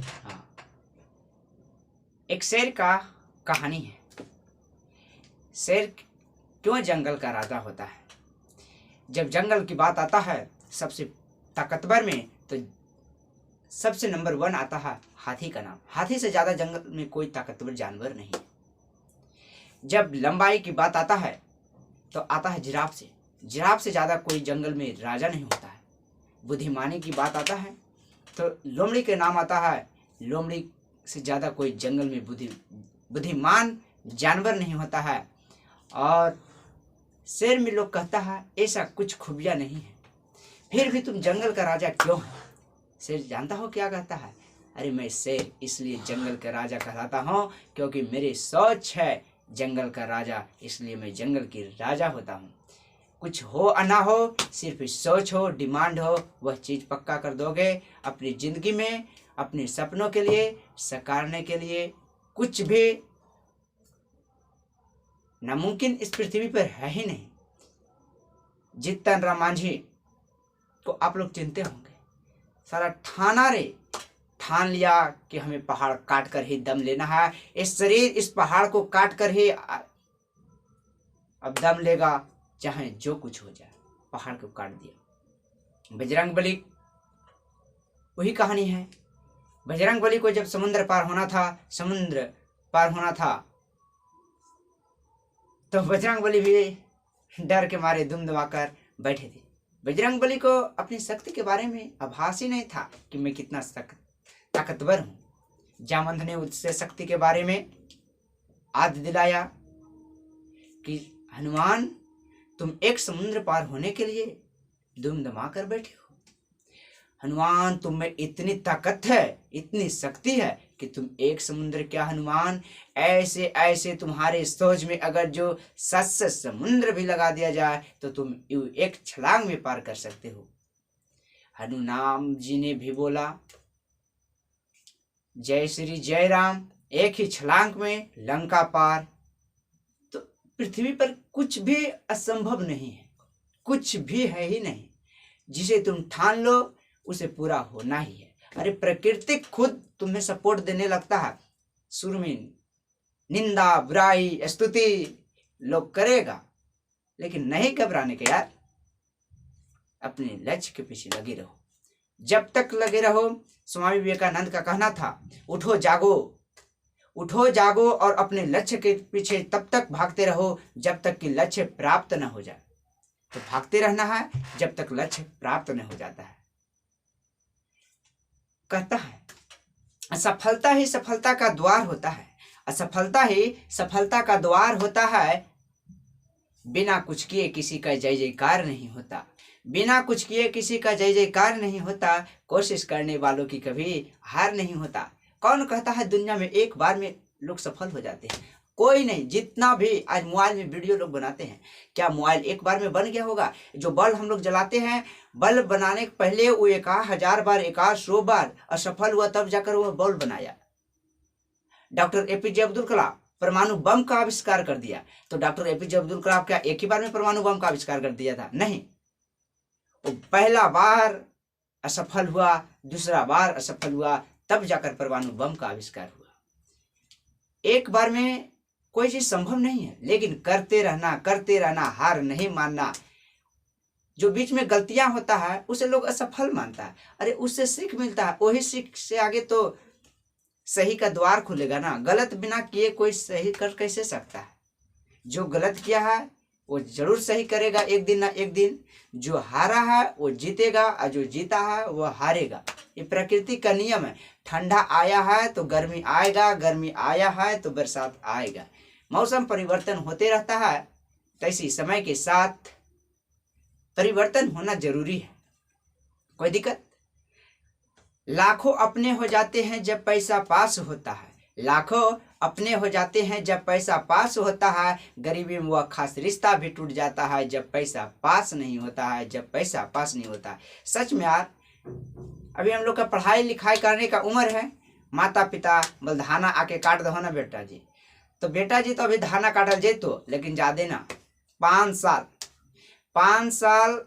हाँ, एक शेर का कहानी है। शेर क्यों जंगल का राजा होता है? जब जंगल की बात आता है सबसे ताकतवर में, तो सबसे नंबर 1 आता है हाथी का नाम। हाथी से ज़्यादा जंगल में कोई ताकतवर जानवर नहीं है। जब लंबाई की बात आता है तो आता है जिराफ से। जिराफ से ज़्यादा कोई जंगल में राजा नहीं होता है। बुद्धिमानी की बात आता है तो लोमड़ी के नाम आता है। लोमड़ी से ज़्यादा कोई जंगल में बुद्धिमान जानवर नहीं होता है। और शेर में लोग कहता है ऐसा कुछ खूबियाँ नहीं है, फिर भी तुम जंगल का राजा क्यों है? शेर जानता हो क्या कहता है? अरे मैं शेर इसलिए जंगल का राजा कहलाता हूँ क्योंकि मेरी सोच है जंगल का राजा, इसलिए मैं जंगल की राजा होता हूँ। कुछ हो या ना हो, सिर्फ सोच हो, डिमांड हो, वह चीज़ पक्का कर दोगे। अपनी ज़िंदगी में अपने सपनों के लिए सकारने के लिए कुछ भी नामुमकिन इस पृथ्वी पर है ही नहीं। जीतन राम मांझी को आप लोग चिंते होंगे। सारा ठान लिया कि हमें पहाड़ काट कर ही दम लेना है। इस शरीर इस पहाड़ को काट कर ही अब दम लेगा, चाहे जो कुछ हो जाए। पहाड़ को काट दिया। बजरंगबली वही कहानी है। बजरंगबली को जब समुद्र पार होना था तो बजरंगबली भी डर के मारे दुम दबाकर बैठे थे। बजरंगबली को अपनी शक्ति के बारे में आभास ही नहीं था कि मैं कितना ताकतवर हूँ। जामवंत ने उससे शक्ति के बारे में याद दिलाया कि हनुमान, तुम एक समुद्र पार होने के लिए दुम दमा कर बैठे हो। हनुमान, तुम में इतनी ताकत है, इतनी शक्ति है कि तुम एक समुद्र क्या हनुमान, ऐसे ऐसे तुम्हारे सोच में अगर जो 7 समुद्र भी लगा दिया जाए तो तुम एक छलांग में पार कर सकते हो। हनुमान जी ने भी बोला, जय श्री जय राम, एक ही छलांग में लंका पार। तो पृथ्वी पर कुछ भी असंभव नहीं है, कुछ भी है ही नहीं। जिसे तुम ठान लो उसे पूरा होना ही है। अरे प्रकृति खुद तुम्हें सपोर्ट देने लगता है। शुरू में निंदा, बुराई, स्तुति लोग करेगा, लेकिन नहीं घबराने के यार। अपने लक्ष्य के पीछे लगे रहो। जब तक लगे रहो, स्वामी विवेकानंद का कहना था, उठो जागो और अपने लक्ष्य के पीछे तब तक भागते रहो जब तक कि लक्ष्य प्राप्त न हो जाए। तो भागते रहना है जब तक लक्ष्य प्राप्त न हो जाता है। कहता है असफलता ही सफलता का द्वार होता है। असफलता ही सफलता का द्वार होता है। बिना कुछ किए किसी का जय जयकार नहीं होता। बिना कुछ किए किसी का जय जयकार नहीं होता। कोशिश करने वालों की कभी हार नहीं होता। कौन कहता है दुनिया में एक बार में लोग सफल हो जाते हैं? कोई नहीं। जितना भी आज मोबाइल में वीडियो लोग बनाते हैं, क्या मोबाइल एक बार में बन गया होगा? जो बल्ब हम लोग जलाते हैं, बल्ब बनाने के पहले वो 1000 बार, 100 बार असफल हुआ, तब जाकर वो बल्ब बनाया। डॉक्टर एपीजे अब्दुल कलाम परमाणु बम का आविष्कार कर दिया। तो डॉक्टर एपीजे अब्दुल कलाम क्या एक ही बार में परमाणु बम का आविष्कार कर दिया था? नहीं। वो पहला बार असफल हुआ, दूसरा बार असफल हुआ, तब जाकर परमाणु बम का आविष्कार हुआ। एक बार में कोई चीज संभव नहीं है, लेकिन करते रहना, हार नहीं मानना। जो बीच में गलतियां होता है उसे लोग असफल मानता है। अरे उससे सीख मिलता है, वही सीख से आगे तो सही का द्वार खुलेगा ना। गलत बिना किए कोई सही कर कैसे सकता है? जो गलत किया है वो जरूर सही करेगा एक दिन ना एक दिन। जो हारा है वो जीतेगा और जो जीता है वो हारेगा। ये प्रकृति का नियम है। ठंडा आया है तो गर्मी आएगा, गर्मी आया है तो बरसात आएगा। मौसम परिवर्तन होते रहता है, तैसी समय के साथ परिवर्तन होना जरूरी है। कोई दिक्कत? लाखों अपने हो जाते हैं जब पैसा पास होता है। लाखों अपने हो जाते हैं जब पैसा पास होता है। गरीबी में वह खास रिश्ता भी टूट जाता है जब पैसा पास नहीं होता है, जब पैसा पास नहीं होता है। सच में यार, अभी हम लोग का पढ़ाई लिखाई करने का उम्र है। माता पिता बोल धाना आके काट दो ना बेटा जी, तो बेटा जी तो अभी धाना काटल जेतो, लेकिन ज्यादा ना 5 साल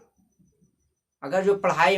अगर जो पढ़ाई